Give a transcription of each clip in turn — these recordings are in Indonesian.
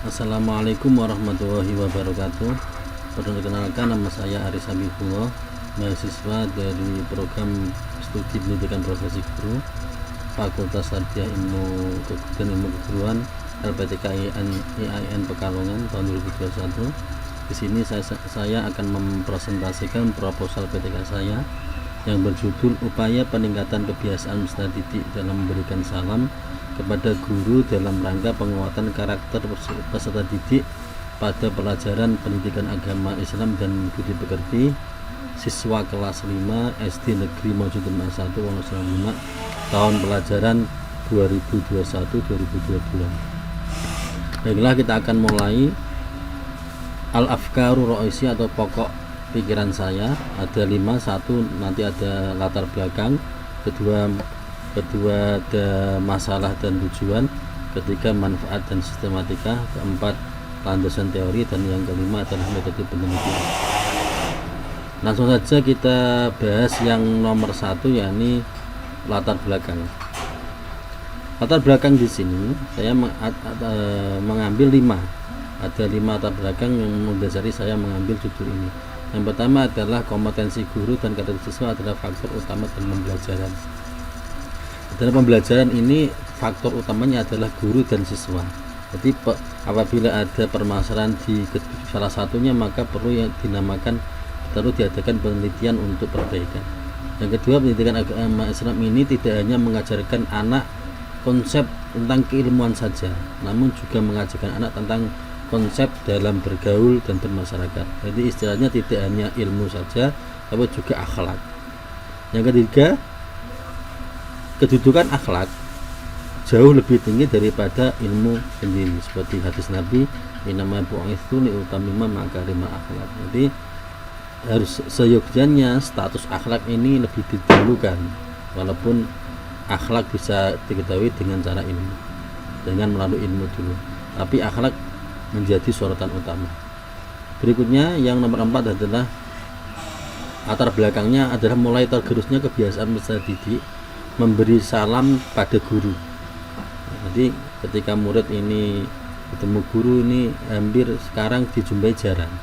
Assalamualaikum warahmatullahi wabarakatuh. Perkenalkan, nama saya Aris Habibullah, mahasiswa dari program studi pendidikan profesi guru Fakultas Tarbiyah dan Ilmu Keguruan LPTK IAIN Pekalongan tahun 2021. Di sini saya akan mempresentasikan proposal PTK saya yang berjudul Upaya Peningkatan Kebiasaan Peserta Didik dalam Memberikan Salam kepada Guru dalam rangka penguatan karakter peserta didik pada pelajaran pendidikan agama Islam dan budi pekerti siswa kelas 5 SD Negeri Maujudan 1 Wonosobo tahun pelajaran 2021-2022. Baiklah, kita akan mulai. Al-Afkaru Ro'isi atau pokok pikiran saya ada 5. 1, nanti ada latar belakang. Kedua ada masalah dan tujuan. Ketiga, manfaat dan sistematika. Keempat, landasan teori. Dan yang kelima adalah metode penelitian. Langsung saja kita bahas yang nomor 1, yakni latar belakang. Latar belakang di sini saya mengambil 5. Ada 5 latar belakang yang mendasari saya mengambil judul ini. Yang pertama adalah kompetensi guru dan karakter siswa adalah faktor utama dalam pembelajaran. Dalam pembelajaran ini faktor utamanya adalah guru dan siswa. Jadi apabila ada permasalahan di salah satunya, maka perlu yang dinamakan diadakan penelitian untuk perbaikan. Yang kedua, pendidikan agama Islam ini tidak hanya mengajarkan anak konsep tentang keilmuan saja, namun juga mengajarkan anak tentang konsep dalam bergaul dan bermasyarakat. Jadi istilahnya tidak hanya ilmu saja, tapi juga akhlak. Yang ketiga, kedudukan akhlak jauh lebih tinggi daripada ilmu sendiri, seperti hadis Nabi, "Innama bu'itsu liutammima makarimal akhlak." Jadi harus seyogyanya status akhlak ini lebih didahulukan, walaupun akhlak bisa diketahui dengan cara ilmu, dengan melalui ilmu dulu, tapi akhlak menjadi sorotan utama. Berikutnya yang nomor 4 adalah latar belakangnya adalah mulai tergerusnya kebiasaan peserta didik memberi salam pada guru. Jadi ketika murid ini ketemu guru ini hampir sekarang dijumpai jarang.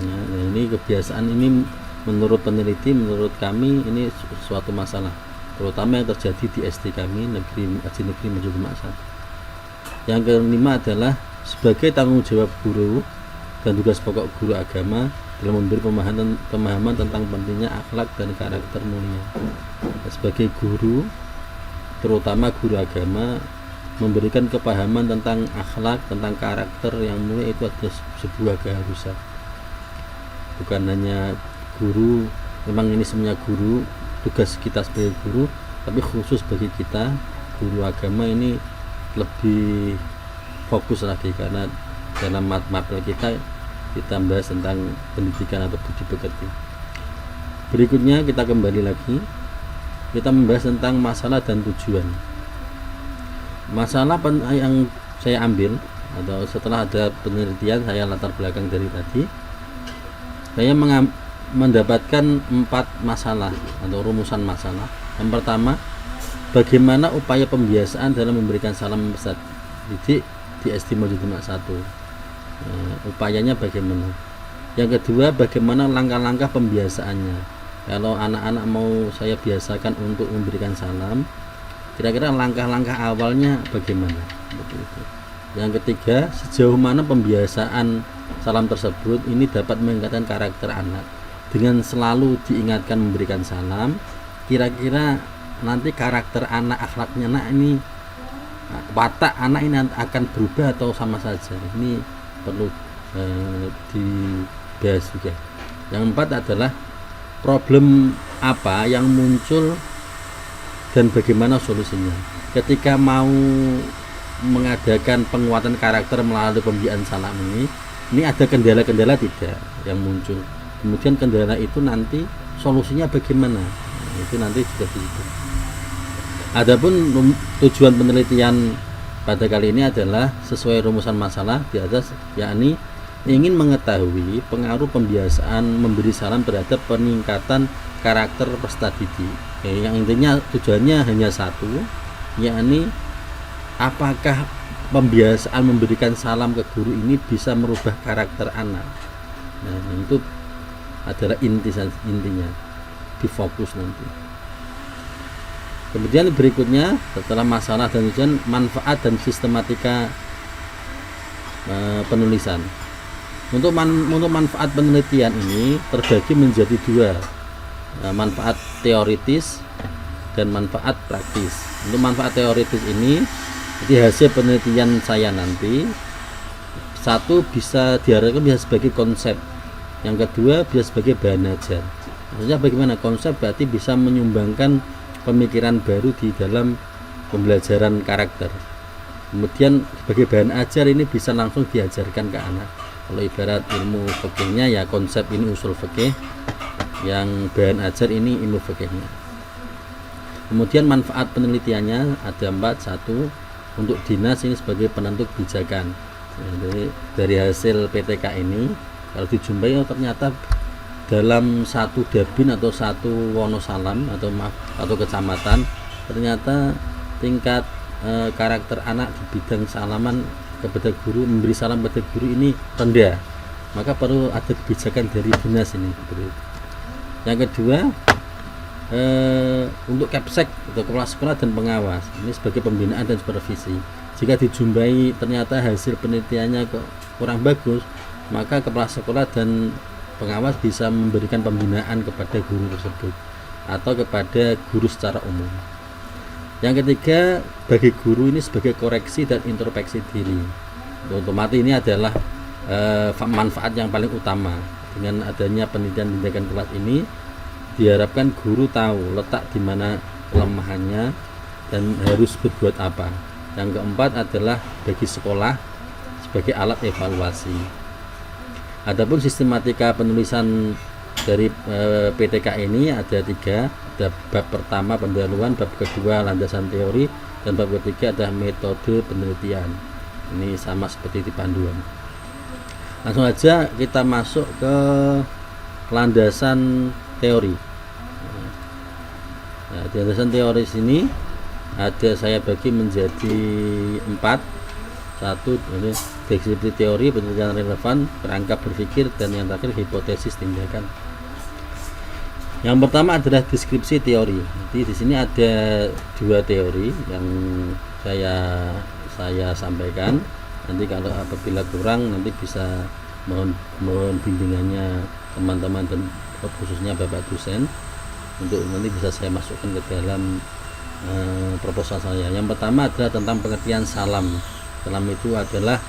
Nah, ini kebiasaan ini menurut peneliti, menurut kami ini suatu masalah, terutama yang terjadi di SD kami, SD Negeri Maujudan 1. Yang kelima adalah sebagai tanggung jawab guru dan tugas pokok guru agama dalam memberi pemahaman tentang pentingnya akhlak dan karakter mulia. Sebagai guru, terutama guru agama, memberikan kepahaman tentang akhlak, tentang karakter yang mulia itu adalah sebuah keharusan. Bukan hanya guru, memang ini semuanya guru, tugas kita sebagai guru, tapi khusus bagi kita guru agama ini lebih fokus lagi, karena dalam materi kita bahas tentang pendidikan atau budi pekerti. Berikutnya kita kembali lagi, kita membahas tentang masalah dan tujuan. Masalah yang saya ambil atau setelah ada penelitian, saya latar belakang dari tadi, saya mendapatkan 4 masalah atau rumusan masalah. Yang pertama, bagaimana upaya pembiasaan dalam memberikan salam peserta didik di SD Maujudan 1. Upayanya bagaimana? Yang kedua, bagaimana langkah-langkah pembiasaannya? Kalau anak-anak mau saya biasakan untuk memberikan salam, kira-kira langkah-langkah awalnya bagaimana? Yang ketiga, sejauh mana pembiasaan salam tersebut ini dapat meningkatkan karakter anak dengan selalu diingatkan memberikan salam. Kira-kira nanti karakter anak, akhlaknya anak ini, watak anak ini akan berubah atau sama saja? Ini perlu dibahas juga. Yang 4 adalah problem apa yang muncul dan bagaimana solusinya ketika mau mengadakan penguatan karakter melalui pembiasaan salam ini ada kendala-kendala tidak yang muncul, kemudian kendala itu nanti solusinya bagaimana, itu nanti juga begitu. Adapun tujuan penelitian pada kali ini adalah sesuai rumusan masalah di atas, yakni ingin mengetahui pengaruh pembiasaan memberi salam terhadap peningkatan karakter peserta didik. Yang intinya tujuannya hanya satu, yakni apakah pembiasaan memberikan salam ke guru ini bisa merubah karakter anak. Nah, itu adalah intinya difokus nanti. Kemudian berikutnya setelah masalah dan tujuan, manfaat dan sistematika penulisan. Untuk manfaat penelitian ini terbagi menjadi dua, manfaat teoritis dan manfaat praktis. Untuk manfaat teoritis ini, jadi hasil penelitian saya nanti, satu bisa diharapkan bisa sebagai konsep, yang kedua bisa sebagai bahan ajar. Maksudnya bagaimana? Konsep berarti bisa menyumbangkan pemikiran baru di dalam pembelajaran karakter. Kemudian sebagai bahan ajar ini bisa langsung diajarkan ke anak. Kalau ibarat ilmu fikihnya ya konsep ini usul fikih, yang bahan ajar ini ilmu fikihnya. Kemudian manfaat penelitiannya ada 4. Satu, untuk dinas ini sebagai penentu kebijakan. Jadi dari hasil PTK ini kalau dijumpai ternyata dalam satu Dabin atau satu Wonosalam atau kecamatan ternyata tingkat karakter anak di bidang salaman kepada guru, memberi salam kepada guru ini rendah, maka perlu ada kebijakan dari dinas ini. Yang kedua, untuk Kepsek atau kepala sekolah dan pengawas ini sebagai pembinaan dan supervisi. Jika dijumpai ternyata hasil penelitiannya kok kurang bagus, maka kepala sekolah dan pengawas bisa memberikan pembinaan kepada guru tersebut atau kepada guru secara umum. Yang ketiga, bagi guru ini sebagai koreksi dan introspeksi diri. Otomatis ini adalah manfaat yang paling utama. Dengan adanya penelitian tindakan kelas ini, diharapkan guru tahu letak di mana kelemahannya dan harus berbuat apa. Yang keempat adalah bagi sekolah sebagai alat evaluasi. Adapun sistematika penulisan dari PTK ini ada 3. Ada bab pertama pendahuluan, bab kedua landasan teori, dan bab ketiga adalah metode penelitian. Ini sama seperti di panduan. Langsung aja kita masuk ke landasan teori. Nah, di landasan teori sini ada saya bagi menjadi 4. 1, deskripsi teori, penelitian relevan, perangkap berpikir, dan yang terakhir hipotesis tindakan. Yang pertama adalah deskripsi teori. Jadi di sini ada 2 teori yang saya sampaikan. Nanti kalau apabila kurang nanti bisa mohon bimbingannya teman-teman dan khususnya Bapak dosen untuk nanti bisa saya masukkan ke dalam proposal saya. Yang pertama adalah tentang pengertian salam. Salam itu adalah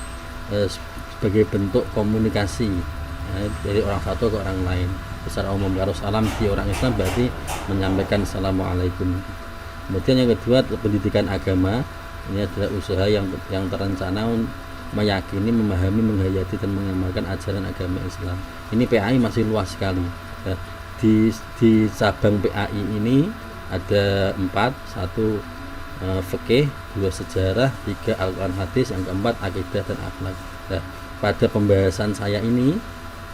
sebagai bentuk komunikasi dari orang satu ke orang lain. Secara umum kalau salam di orang Islam berarti menyampaikan assalamualaikum. Kemudian yang kedua, pendidikan agama. Ini adalah usaha yang terencana meyakini, memahami, menghayati dan mengamalkan ajaran agama Islam. Ini PAI masih luas sekali. Di cabang PAI ini ada 4. 1 fikih, 2 sejarah, 3 Al-Quran hadis, yang keempat akidah dan akhlak. Nah, pada pembahasan saya ini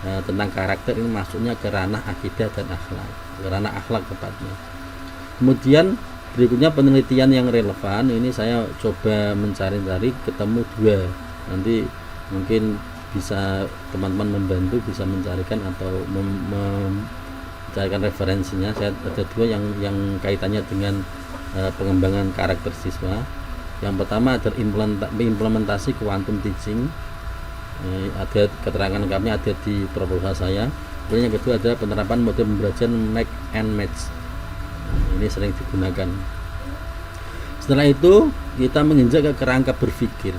tentang karakter ini masuknya ke ranah akidah dan akhlak, ke ranah akhlak tepatnya. Kemudian berikutnya penelitian yang relevan. Ini saya coba mencari-cari, ketemu 2. Nanti mungkin bisa teman-teman membantu bisa mencarikan atau mencarikan referensinya. Saya ada 2 yang kaitannya dengan pengembangan karakter siswa. Yang pertama adalah implementasi quantum teaching. Ada keterangan lengkapnya ada di proposal saya. Kemudian yang kedua adalah penerapan model pembelajaran mix and match. Ini sering digunakan. Setelah itu kita menginjak ke kerangka berpikir.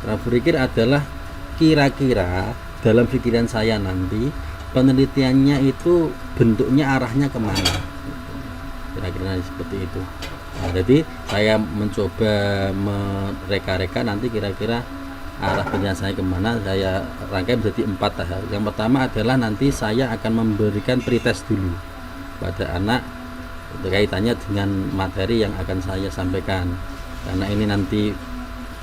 Kerangka berpikir adalah kira-kira dalam pikiran saya nanti penelitiannya itu bentuknya arahnya kemana, kira-kira seperti itu. Nah, jadi saya mencoba mereka-reka nanti kira-kira arah penelitian saya kemana. Saya rangkai menjadi 4 tahap. Yang pertama adalah nanti saya akan memberikan pretest dulu pada anak kaitannya dengan materi yang akan saya sampaikan, karena ini nanti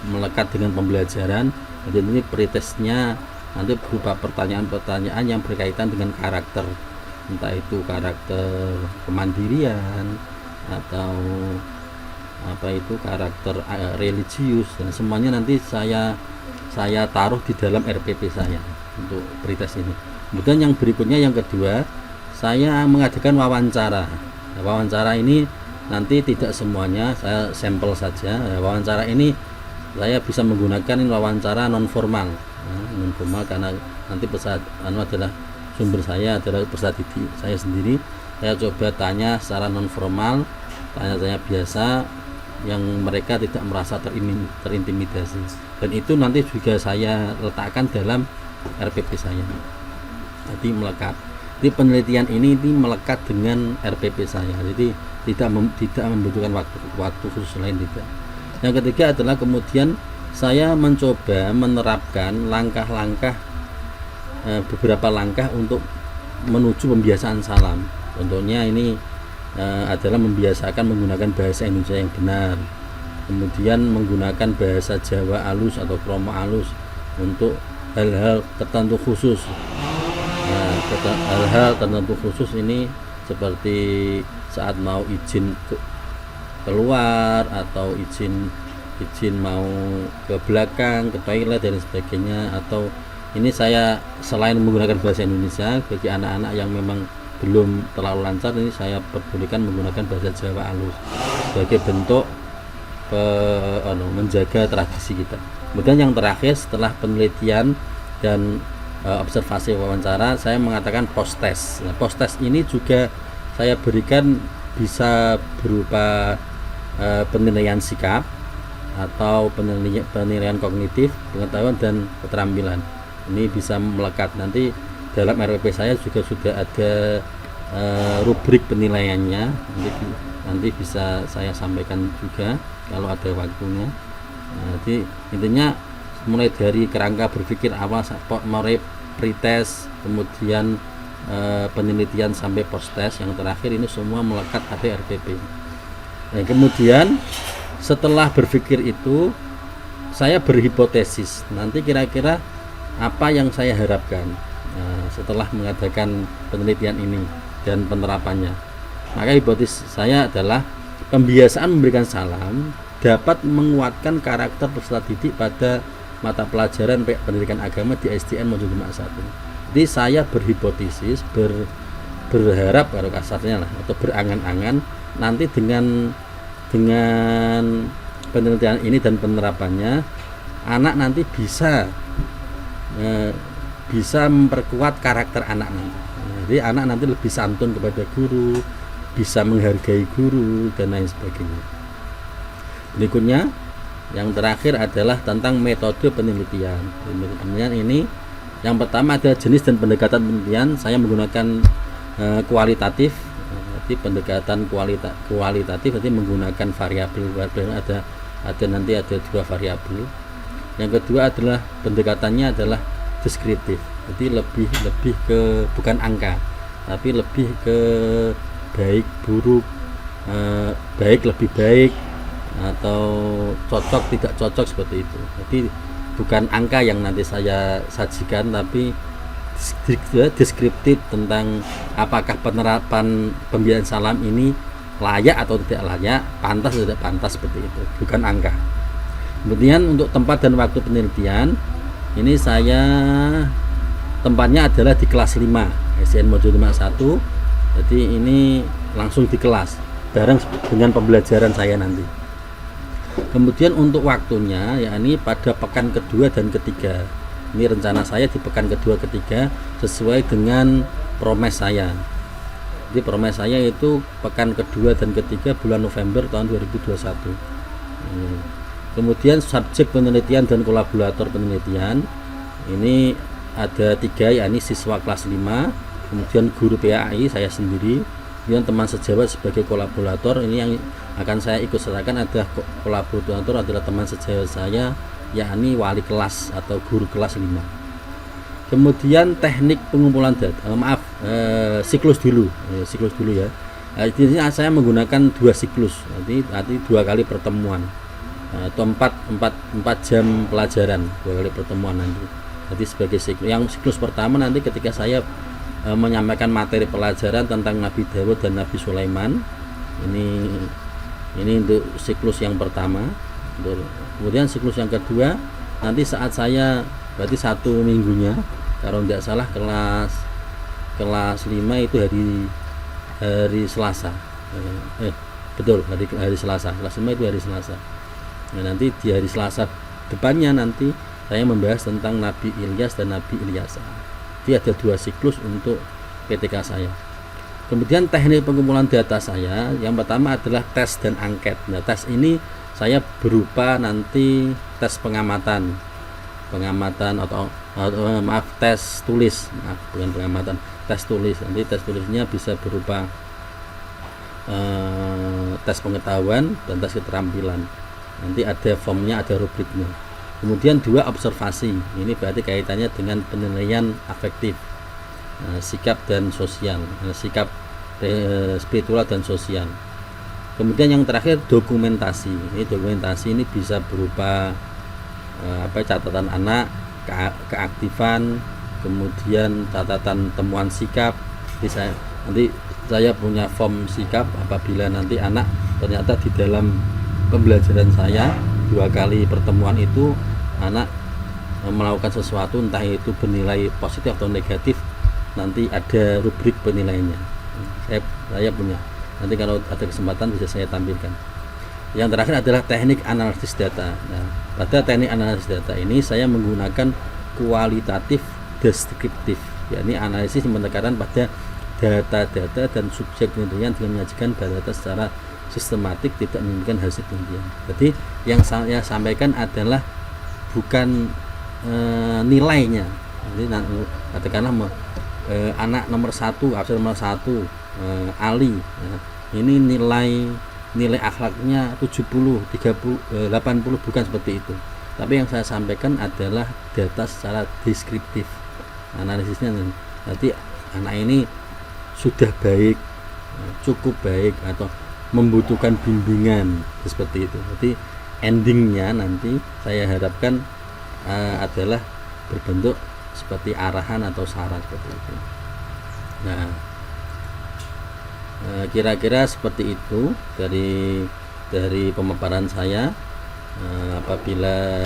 melekat dengan pembelajaran. Jadi ini pretestnya nanti berupa pertanyaan-pertanyaan yang berkaitan dengan karakter, entah itu karakter kemandirian atau apa itu karakter religius, dan semuanya nanti saya taruh di dalam RPP saya untuk pretest ini. Kemudian yang berikutnya, yang kedua, saya mengadakan wawancara. Wawancara ini nanti tidak semuanya, saya sampel saja. Wawancara ini saya bisa menggunakan wawancara non formal, non formal karena nanti adalah sumber saya adalah peserta didik saya sendiri. Saya coba tanya secara non formal, tanya-tanya biasa yang mereka tidak merasa terintimidasi, dan itu nanti juga saya letakkan dalam RPP saya. Jadi melekat. Jadi penelitian ini melekat dengan RPP saya. Jadi tidak membutuhkan waktu khusus lain, tidak. Yang ketiga adalah kemudian saya mencoba menerapkan langkah-langkah, beberapa langkah untuk menuju pembiasaan salam. Contohnya ini adalah membiasakan menggunakan bahasa Indonesia yang benar, kemudian menggunakan bahasa Jawa halus atau kromo halus untuk hal-hal tertentu khusus. Hal-hal tertentu khusus ini seperti saat mau izin keluar atau izin mau ke belakang, ke toilet dan sebagainya. Atau ini saya selain menggunakan bahasa Indonesia, bagi anak-anak yang memang belum terlalu lancar, ini saya perbolehkan menggunakan bahasa Jawa halus sebagai bentuk menjaga tradisi kita. Kemudian yang terakhir, setelah penelitian dan observasi wawancara, saya mengatakan post test. Nah, post test ini juga saya berikan bisa berupa penilaian sikap atau penilaian kognitif, pengetahuan dan keterampilan. Ini bisa melekat. Nanti dalam RPP saya juga sudah ada rubrik penilaiannya, nanti bisa saya sampaikan juga kalau ada waktunya. Jadi intinya mulai dari kerangka berpikir awal, mulai pretest, kemudian penelitian sampai post test, yang terakhir ini semua melekat pada RPP. Nah, kemudian setelah berpikir itu saya berhipotesis nanti kira-kira apa yang saya harapkan setelah mengadakan penelitian ini dan penerapannya. Maka hipotesis saya adalah pembiasaan memberikan salam dapat menguatkan karakter peserta didik pada mata pelajaran pendidikan agama di SDN Mojokerto 1. Jadi saya berhipotesis, berharap kalau kasarnya lah, atau berangan-angan nanti dengan penelitian ini dan penerapannya, anak nanti bisa memperkuat karakter anak nanti. Jadi anak nanti lebih santun kepada guru, bisa menghargai guru dan lain sebagainya. Berikutnya, yang terakhir adalah tentang metode penelitian. Penelitian ini yang pertama ada jenis dan pendekatan penelitian. Saya menggunakan kualitatif. Jadi pendekatan kualitatif nanti menggunakan variabel nanti ada 2 variabel. Yang kedua adalah pendekatannya adalah deskriptif. Jadi lebih ke bukan angka, tapi lebih ke baik buruk, baik lebih baik, atau cocok tidak cocok, seperti itu. Jadi bukan angka yang nanti saya sajikan, tapi deskriptif tentang apakah penerapan pembiayaan salam ini layak atau tidak layak, pantas atau tidak pantas, seperti itu, bukan angka. Kemudian untuk tempat dan waktu penelitian ini tempatnya adalah di kelas 5 SDN Mojokerto 1. Jadi ini langsung di kelas bareng dengan pembelajaran saya nanti. Kemudian untuk waktunya yakni pada pekan kedua dan ketiga. Ini rencana saya di pekan kedua ketiga sesuai dengan promes saya. Jadi promes saya itu pekan kedua dan ketiga bulan November tahun 2021. Kemudian subjek penelitian dan kolaborator penelitian ini ada 3, yakni siswa kelas 5, kemudian guru PAI saya sendiri, kemudian teman sejawat sebagai kolaborator. Ini yang akan saya ikut sertakan adalah kolaborator adalah teman sejawat saya, yakni wali kelas atau guru kelas 5. Kemudian teknik pengumpulan data, siklus dulu ya. Jadi saya menggunakan 2 siklus, nanti 2 kali pertemuan atau 4 jam pelajaran, 2 kali pertemuan nanti. Jadi sebagai siklus, yang siklus pertama nanti ketika saya menyampaikan materi pelajaran tentang Nabi Dawud dan Nabi Sulaiman, ini Ini untuk siklus yang pertama. Kemudian siklus yang kedua nanti saat saya berarti 1 minggunya, kalau tidak salah kelas 5 itu hari Selasa. Betul, hari Selasa. Kelas 5 itu hari Selasa. Nah, nanti di hari Selasa depannya nanti saya membahas tentang Nabi Ilyas dan Nabi Ilyasa. Jadi ada 2 siklus untuk PTK saya. Kemudian teknik pengumpulan data saya yang pertama adalah tes dan angket. Nah, tes ini saya berupa nanti tes pengamatan atau tes tulis, bukan pengamatan, tes tulis. Nanti tes tulisnya bisa berupa tes pengetahuan dan tes keterampilan. Nanti ada formnya, ada rubriknya. Kemudian 2 observasi. Ini berarti kaitannya dengan penilaian afektif, sikap dan sosial, sikap spiritual dan sosial. Kemudian yang terakhir dokumentasi. Ini dokumentasi ini bisa berupa catatan anak, keaktifan, kemudian catatan temuan sikap. Nanti saya punya form sikap apabila nanti anak ternyata di dalam pembelajaran saya 2 kali pertemuan itu anak melakukan sesuatu entah itu bernilai positif atau negatif, nanti ada rubrik penilaiannya. Saya punya. Nanti kalau ada kesempatan bisa saya tampilkan. Yang terakhir adalah teknik analisis data. Nah, pada teknik analisis data ini saya menggunakan kualitatif deskriptif. Yakni analisis yang menekankan pada data-data dan subjek penelitian dengan menyajikan data secara sistematik, tidak menunjukkan hasil penelitian. Jadi yang saya sampaikan adalah bukan nilainya. Jadi katakanlah anak nomor 1, absen nomor 1 Ali, ini nilai akhlaknya 70, 30, 80, bukan seperti itu. Tapi yang saya sampaikan adalah data secara deskriptif, analisisnya. Nanti anak ini sudah baik, cukup baik, atau membutuhkan bimbingan, seperti itu. Jadi endingnya nanti saya harapkan adalah berbentuk seperti arahan atau syarat seperti itu. Nah, kira-kira seperti itu dari pemaparan saya. Apabila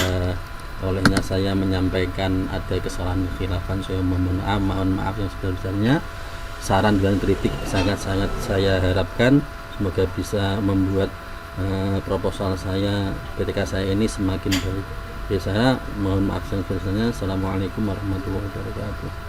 olehnya saya menyampaikan ada kesalahan kekhilafan, saya mohon maaf yang sebesar-besarnya. Saran dan kritik sangat-sangat saya harapkan semoga bisa membuat proposal saya, PTK saya ini semakin baik. Saya mohon maaf yang sebesar-besarnya. Assalamualaikum warahmatullahi wabarakatuh.